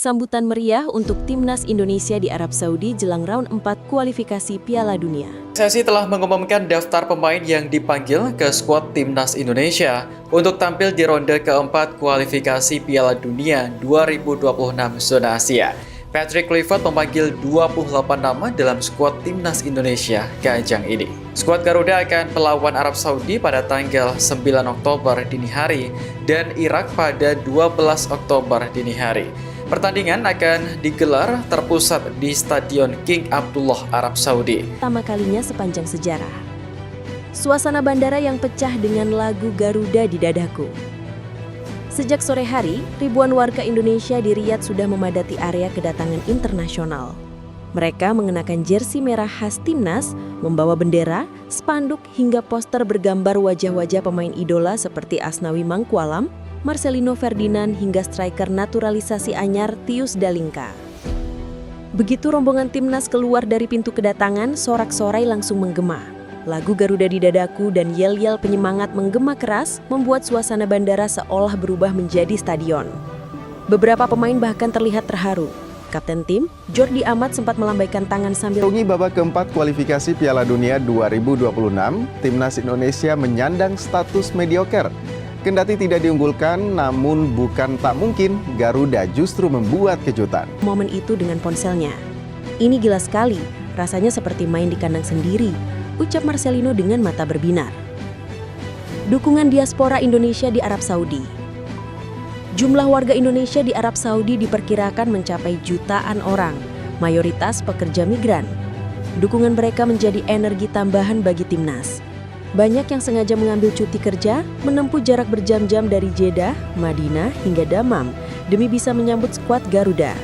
Sambutan meriah untuk Timnas Indonesia di Arab Saudi jelang round 4 kualifikasi Piala Dunia. PSSI telah mengumumkan daftar pemain yang dipanggil ke skuad Timnas Indonesia untuk tampil di ronde keempat kualifikasi Piala Dunia 2026 zona Asia. Patrick Kluivert memanggil 28 nama dalam skuad Timnas Indonesia ke ajang ini. Skuad Garuda akan melawan Arab Saudi pada tanggal 9 Oktober dini hari dan Irak pada 12 Oktober dini hari. Pertandingan akan digelar terpusat di Stadion King Abdullah, Arab Saudi. Pertama kalinya sepanjang sejarah. Suasana bandara yang pecah dengan lagu Garuda di dadaku. Sejak sore hari, ribuan warga Indonesia di Riyadh sudah memadati area kedatangan internasional. Mereka mengenakan jersey merah khas Timnas, membawa bendera, spanduk hingga poster bergambar wajah-wajah pemain idola seperti Asnawi Mangkualam, Marcelino Ferdinand hingga striker naturalisasi anyar Tius Dalinka. Begitu rombongan Timnas keluar dari pintu kedatangan, sorak-sorai langsung menggema. Lagu Garuda di dadaku dan yel-yel penyemangat menggema keras membuat suasana bandara seolah berubah menjadi stadion. Beberapa pemain bahkan terlihat terharu. Kapten tim, Jordi Amat sempat melambaikan tangan sambil Mengunjungi babak keempat kualifikasi Piala Dunia 2026, Timnas Indonesia menyandang status mediocre. Kendati tidak diunggulkan, namun bukan tak mungkin Garuda justru membuat kejutan. Momen itu dengan ponselnya. Ini gila sekali, rasanya seperti main di kandang sendiri, ucap Marcelino dengan mata berbinar. Dukungan diaspora Indonesia di Arab Saudi. Jumlah warga Indonesia di Arab Saudi diperkirakan mencapai jutaan orang, mayoritas pekerja migran. Dukungan mereka menjadi energi tambahan bagi Timnas. Banyak yang sengaja mengambil cuti kerja, menempuh jarak berjam-jam dari Jeddah, Madinah, hingga Dammam demi bisa menyambut skuad Garuda.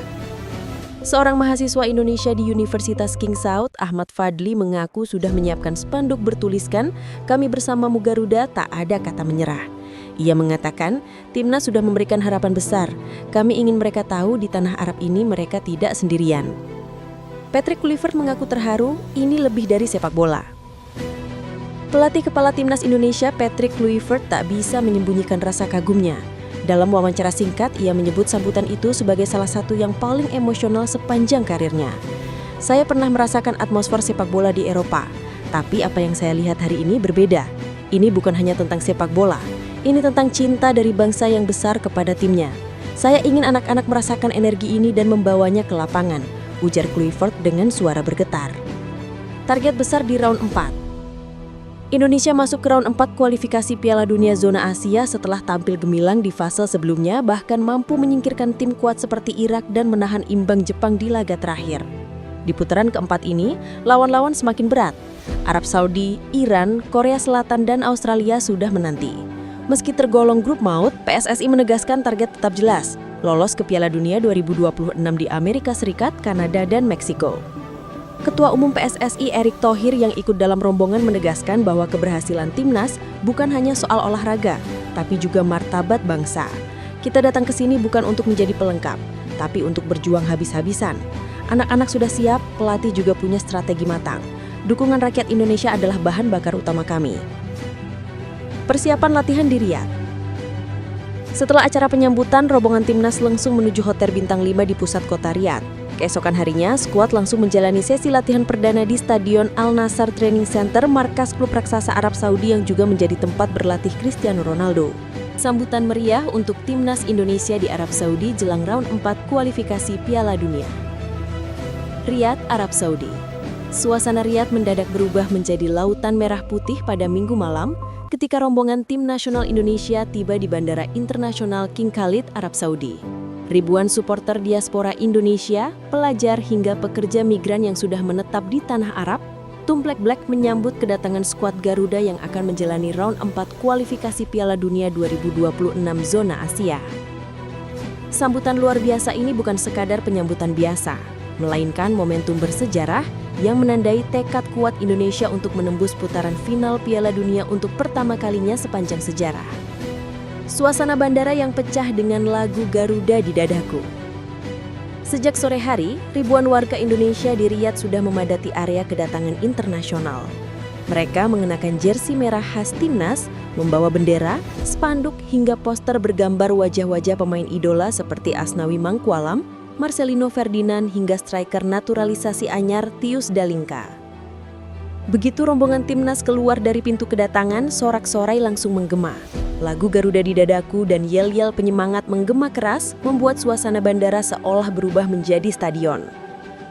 Seorang mahasiswa Indonesia di Universitas King Saud, Ahmad Fadli, mengaku sudah menyiapkan spanduk bertuliskan, "Kami bersamamu Garuda, tak ada kata menyerah." Ia mengatakan, Timnas sudah memberikan harapan besar. Kami ingin mereka tahu di tanah Arab ini mereka tidak sendirian. Patrick Kluivert mengaku terharu, ini lebih dari sepak bola. Pelatih kepala Timnas Indonesia Patrick Kluivert tak bisa menyembunyikan rasa kagumnya. Dalam wawancara singkat, ia menyebut sambutan itu sebagai salah satu yang paling emosional sepanjang karirnya. Saya pernah merasakan atmosfer sepak bola di Eropa, tapi apa yang saya lihat hari ini berbeda. Ini bukan hanya tentang sepak bola, ini tentang cinta dari bangsa yang besar kepada timnya. Saya ingin anak-anak merasakan energi ini dan membawanya ke lapangan, ujar Kluivert dengan suara bergetar. Target besar di round 4. Indonesia masuk ke round 4 kualifikasi Piala Dunia zona Asia setelah tampil gemilang di fase sebelumnya, bahkan mampu menyingkirkan tim kuat seperti Irak dan menahan imbang Jepang di laga terakhir. Di putaran keempat ini, lawan-lawan semakin berat. Arab Saudi, Iran, Korea Selatan, dan Australia sudah menanti. Meski tergolong grup maut, PSSI menegaskan target tetap jelas, lolos ke Piala Dunia 2026 di Amerika Serikat, Kanada, dan Meksiko. Ketua Umum PSSI Erick Thohir yang ikut dalam rombongan menegaskan bahwa keberhasilan Timnas bukan hanya soal olahraga, tapi juga martabat bangsa. Kita datang ke sini bukan untuk menjadi pelengkap, tapi untuk berjuang habis-habisan. Anak-anak sudah siap, pelatih juga punya strategi matang. Dukungan rakyat Indonesia adalah bahan bakar utama kami. Persiapan latihan di Riyadh. Setelah acara penyambutan, rombongan Timnas langsung menuju Hotel Bintang 5 di pusat kota Riyadh. Keesokan harinya, skuad langsung menjalani sesi latihan perdana di Stadion Al Nassr Training Center, markas klub raksasa Arab Saudi yang juga menjadi tempat berlatih Cristiano Ronaldo. Sambutan meriah untuk Timnas Indonesia di Arab Saudi jelang round 4 kualifikasi Piala Dunia. Riyadh, Arab Saudi. Suasana Riyadh mendadak berubah menjadi lautan merah putih pada Minggu malam ketika rombongan tim nasional Indonesia tiba di Bandara Internasional King Khalid, Arab Saudi. Ribuan supporter diaspora Indonesia, pelajar hingga pekerja migran yang sudah menetap di tanah Arab, tumplek black menyambut kedatangan skuad Garuda yang akan menjalani round 4 kualifikasi Piala Dunia 2026 zona Asia. Sambutan luar biasa ini bukan sekadar penyambutan biasa, melainkan momentum bersejarah yang menandai tekad kuat Indonesia untuk menembus putaran final Piala Dunia untuk pertama kalinya sepanjang sejarah. Suasana bandara yang pecah dengan lagu Garuda di dadaku. Sejak sore hari, ribuan warga Indonesia di Riyadh sudah memadati area kedatangan internasional. Mereka mengenakan jersey merah khas Timnas, membawa bendera, spanduk hingga poster bergambar wajah-wajah pemain idola seperti Asnawi Mangkualam, Marcelino Ferdinand hingga striker naturalisasi anyar Tius Dalinka. Begitu rombongan timnas keluar dari pintu kedatangan, sorak-sorai langsung menggema. Lagu Garuda di Dadaku dan yel-yel penyemangat menggema keras membuat suasana bandara seolah berubah menjadi stadion.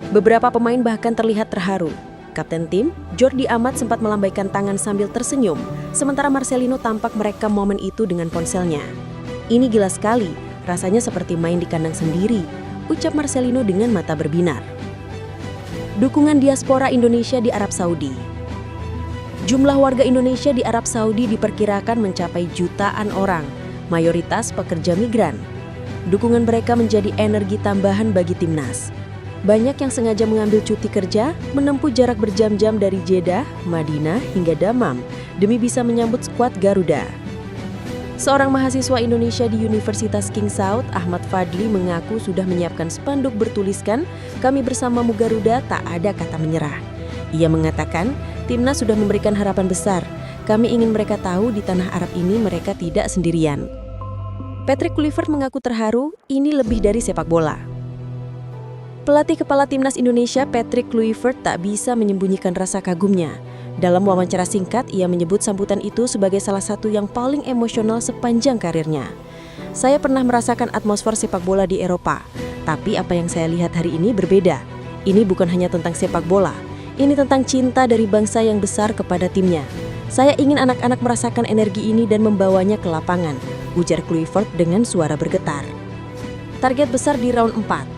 Beberapa pemain bahkan terlihat terharu. Kapten tim, Jordi Amat sempat melambaikan tangan sambil tersenyum, sementara Marcelino tampak merekam momen itu dengan ponselnya. "Ini gila sekali, rasanya seperti main di kandang sendiri," ucap Marcelino dengan mata berbinar. Dukungan diaspora Indonesia di Arab Saudi. Jumlah warga Indonesia di Arab Saudi diperkirakan mencapai jutaan orang, mayoritas pekerja migran. Dukungan mereka menjadi energi tambahan bagi timnas. Banyak yang sengaja mengambil cuti kerja, menempuh jarak berjam-jam dari Jeddah, Madinah, hingga Dammam demi bisa menyambut skuad Garuda. Seorang mahasiswa Indonesia di Universitas King Saud, Ahmad Fadli, mengaku sudah menyiapkan spanduk bertuliskan, "Kami bersamamu Garuda, tak ada kata menyerah." Ia mengatakan, timnas sudah memberikan harapan besar. Kami ingin mereka tahu di tanah Arab ini mereka tidak sendirian. Patrick Kluivert mengaku terharu, ini lebih dari sepak bola. Pelatih kepala timnas Indonesia Patrick Kluivert tak bisa menyembunyikan rasa kagumnya. Dalam wawancara singkat, ia menyebut sambutan itu sebagai salah satu yang paling emosional sepanjang karirnya. "Saya pernah merasakan atmosfer sepak bola di Eropa, tapi apa yang saya lihat hari ini berbeda. Ini bukan hanya tentang sepak bola, ini tentang cinta dari bangsa yang besar kepada timnya. Saya ingin anak-anak merasakan energi ini dan membawanya ke lapangan," ujar Kluivert dengan suara bergetar. Target besar di round 4.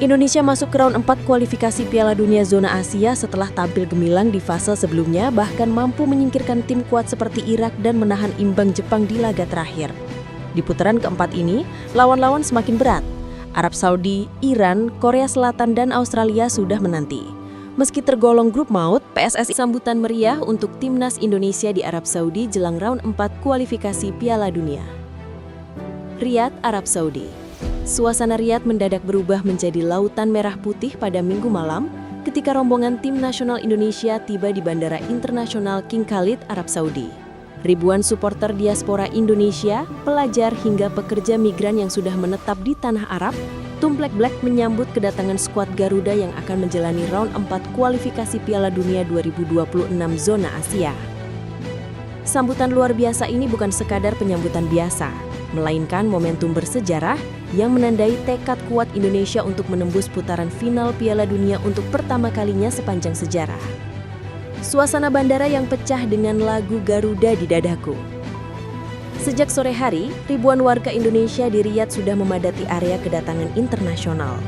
Indonesia masuk ke round 4 kualifikasi Piala Dunia Zona Asia setelah tampil gemilang di fase sebelumnya, bahkan mampu menyingkirkan tim kuat seperti Irak dan menahan imbang Jepang di laga terakhir. Di putaran keempat ini, lawan-lawan semakin berat. Arab Saudi, Iran, Korea Selatan, dan Australia sudah menanti. Meski tergolong grup maut, PSSI sambutan meriah untuk timnas Indonesia di Arab Saudi jelang round 4 kualifikasi Piala Dunia. Riyadh, Arab Saudi. Suasana Riyadh mendadak berubah menjadi lautan merah putih pada Minggu malam ketika rombongan tim nasional Indonesia tiba di Bandara Internasional King Khalid, Arab Saudi. Ribuan supporter diaspora Indonesia, pelajar hingga pekerja migran yang sudah menetap di tanah Arab, tumplek blek menyambut kedatangan skuad Garuda yang akan menjalani round 4 kualifikasi Piala Dunia 2026 Zona Asia. Sambutan luar biasa ini bukan sekadar penyambutan biasa, melainkan momentum bersejarah yang menandai tekad kuat Indonesia untuk menembus putaran final Piala Dunia untuk pertama kalinya sepanjang sejarah. Suasana bandara yang pecah dengan lagu Garuda di Dadaku. Sejak sore hari, ribuan warga Indonesia di Riyadh sudah memadati area kedatangan internasional.